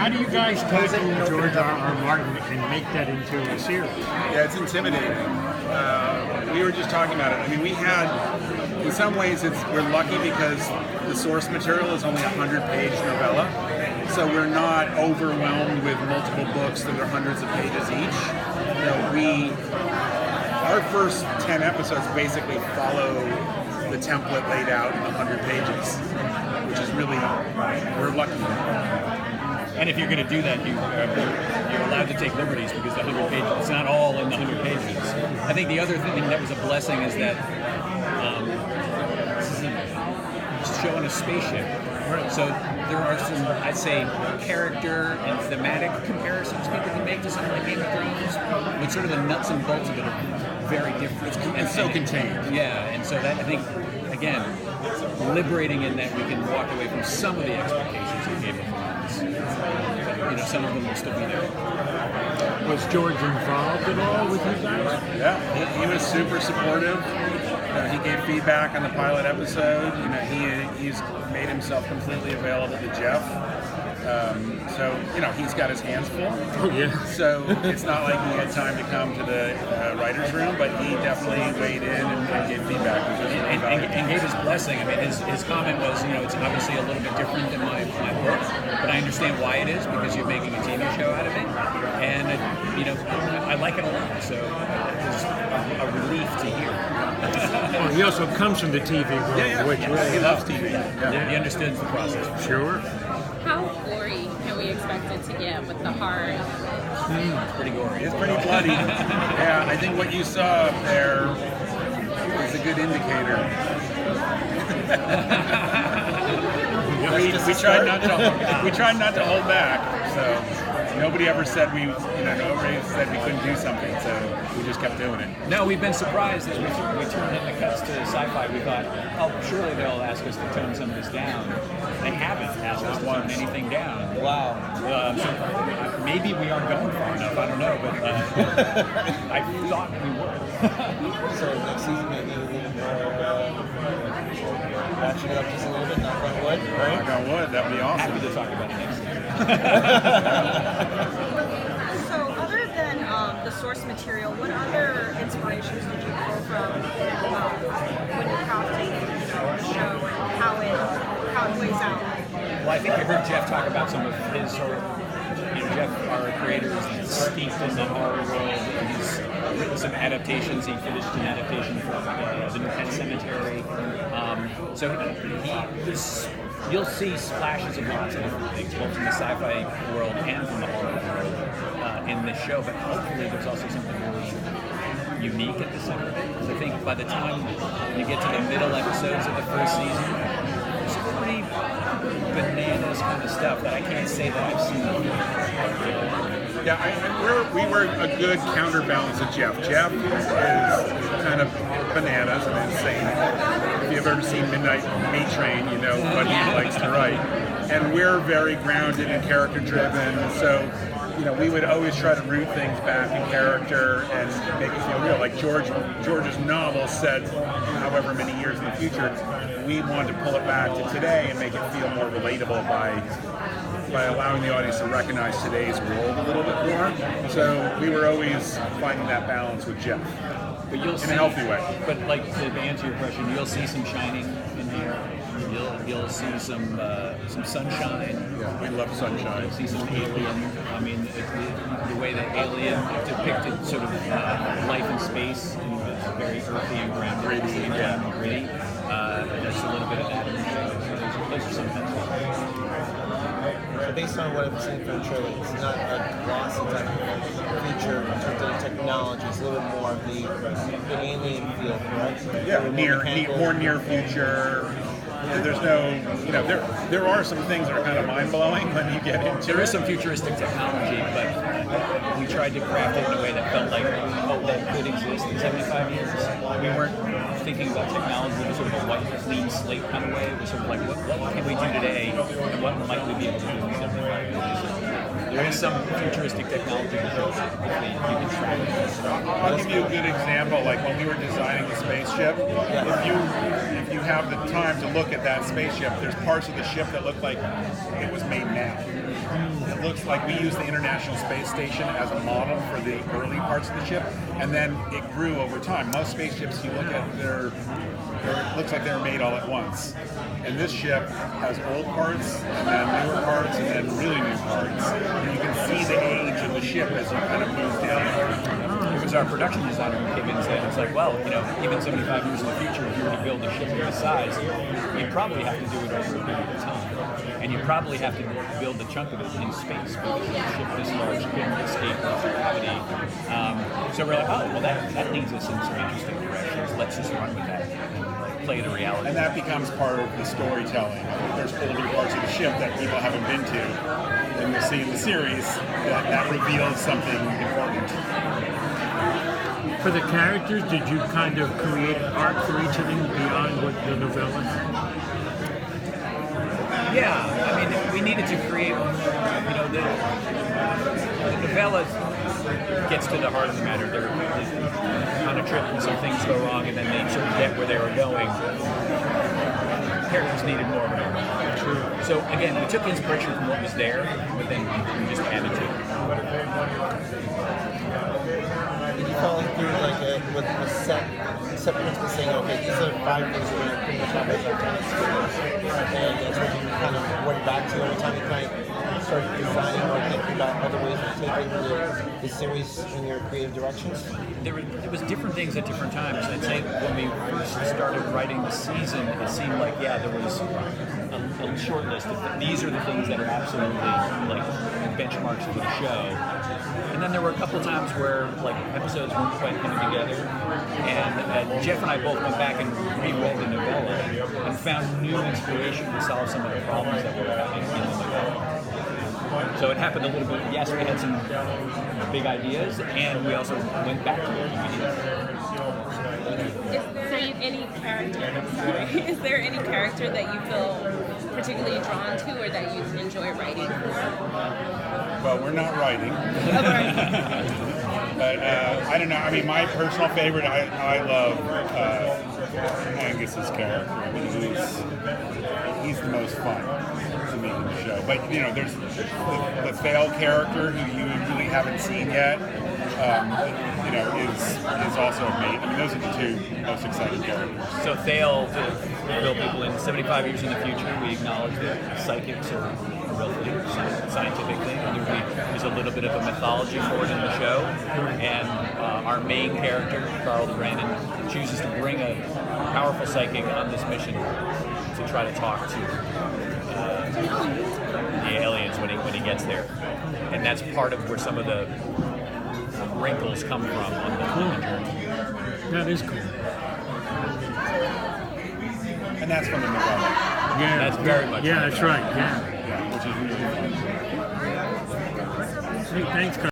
How do you guys tackle George R.R. Martin and make that into a series? Yeah, it's intimidating. We were just talking about it. I mean, we had, in some ways, we're lucky because the source material is only a 100-page novella, so we're not overwhelmed with multiple books that are hundreds of pages each. Our first 10 episodes basically follow the template laid out in 100 pages, which is really, we're lucky. And if you're going to do that, you're allowed to take liberties because the 100 pages, it's not all in the 100 pages. I think the other thing that was a blessing is that this is a show on a spaceship. So there are some, I'd say, character and thematic comparisons people can make to something like Game of Thrones, but sort of the nuts and bolts of it are very different. It's so contained. Yeah, and so that, I think, again, liberating in that we can walk away from some of the expectations of Game of Thrones. Some of them will still be there. Was George involved at all with you guys? Yeah, he was super supportive. He gave feedback on the pilot episode. He's made himself completely available to Jeff. So he's got his hands full. Oh yeah. So it's not like he had time to come to the writer's room, but he definitely weighed in and gave feedback. And gave his blessing. I mean, his comment was, it's obviously a little bit different than my book, but I understand why it is because you're making a TV show out of it, and I like it a lot. So it was a relief to hear. Well, he also comes from the TV world, which he loves TV. Yeah. He understands the process. Sure. How gory can we expect it to get with the heart? It's pretty gory. It's pretty bloody. Yeah, I think what you saw up there is a good indicator. we tried not to hold back. So nobody ever said we couldn't do something. So we just kept doing it. No, we've been surprised as we turned in the cuts to sci-fi. We thought, surely they'll ask us to tone some of this down. They haven't asked us to tone anything down. Wow. So maybe we aren't going far enough. I don't know, but I thought we were. So next season maybe a little more ratchet it up just a little bit, knock on wood, right? Knock on wood, that would be awesome. Happy to talk about it next season. So other than the source material, what other inspirations did you pull from when you're crafting the show and how it plays out? Well, I think I heard Jeff talk about some of his sort of, Jeff, our creator, is steeped in the horror world. He's written some adaptations. He finished an adaptation for the New Pet Cemetery. You'll see splashes of lots of different things, both from the sci-fi world and from the horror world in this show. But hopefully there's also something really unique at the center of it. Because I think by the time you get to the middle episodes of the first season, there's some pretty bananas kind of stuff that I can't say that I've seen. Yeah, we were a good counterbalance of Jeff. Jeff is kind of bananas and insane. If you've ever seen Midnight Meat Train, you know what he likes to write. And we're very grounded and character-driven, so we would always try to root things back in character and make it feel real. Like George's novel set however many years in the future, we wanted to pull it back to today and make it feel more relatable by allowing the audience to recognize today's world a little bit more. So we were always finding that balance with Jeff. But you'll see, in a healthy way. But like to answer your question, you'll see some shining in here. You'll see some sunshine. Yeah, we love sunshine. You'll see some alien. I mean, the way that Alien depicted sort of life in space, very earthy and grounded, gritty. There's a little bit of that in the show. Those are some things. So based on what I've seen from the trailer, it's not a glossy type of feature in terms of technology. It's a little bit more of the alien feel, correct? Yeah, more near future. There's no, there are some things that are kind of mind-blowing when you get into There is some futuristic technology, but we tried to craft it in a way that felt like, that could exist in 75 years. We weren't thinking about technology in sort of a white, clean slate kind of way. It was sort of like, what can we do today, and what might we be able to do in 75 years? There is some futuristic technology that you can track it. I'll give you a good example. Like when we were designing the spaceship, if you have the time to look at that spaceship, there's parts of the ship that look like it was made now. it looks like we use the International Space Station as a model for the early parts of the ship, and then it grew over time. Most spaceships you look at, it looks like they were made all at once. And this ship has old parts, and then newer parts, and then really new parts. And you can see the age of the ship as you kind of move down. It was our production designer who came in and said, it's like, well, even 75 years in the future, if you were to build a ship of this size, you'd probably have to do it over a period of time. And you'd probably have to build a chunk of it in space because a ship this large couldn't escape Earth's gravity. So we're like, oh, well, that leads us in some interesting directions. Let's just run with that. Play the reality. And that becomes part of the storytelling. There's older parts of the ship that people haven't been to, and you'll see in the series that reveals something important. For the characters, did you kind of create an arc for each of them beyond what the novella? Yeah, I mean, we needed to create, the novella gets to the heart of the matter. They're on a trip and some things go wrong, and then they sort of get where they were going. Characters needed more of an arc. True. So again, we took inspiration from what was there, but then we just added to it. Did you follow through with a set principle saying, okay, these are 5 things we're going to pretty much have as our tennis skills, and that's what you kind of went back to every time you kind of started designing or thinking about other ways of taking the series in your creative directions? There was different things at different times. I'd say when we first started writing the season, it seemed like, there was a short list of these are the things that are absolutely like benchmarks for the show. And then there were a couple of times where episodes weren't quite coming together, and Jeff and I both went back and reread the novella and found new inspiration to solve some of the problems that were happening in the novella. So it happened a little bit. Yes, we had some big ideas, and we also went back to it. Is there any character that you feel particularly drawn to or that you enjoy writing for? Well, we're not writing. But I don't know. I mean, my personal favorite, I love Angus's character. I mean, he's the most fun to me in the show. But there's the Fail character who you really haven't seen yet. Is also amazing. I mean, those are the 2 most exciting characters. So Thale, to build people in 75 years in the future, we acknowledge that psychics are a real thing, scientific thing. There's a little bit of a mythology for it in the show. And our main character, Carl Brandon, chooses to bring a powerful psychic on this mission to try to talk to the aliens when he gets there. And that's part of where some of the wrinkles come from on the journey. That is cool. And that's from the novella. Yeah, that's very much. Yeah, that's right. Yeah. Yeah, which is really fun. Hey, thanks, Carl.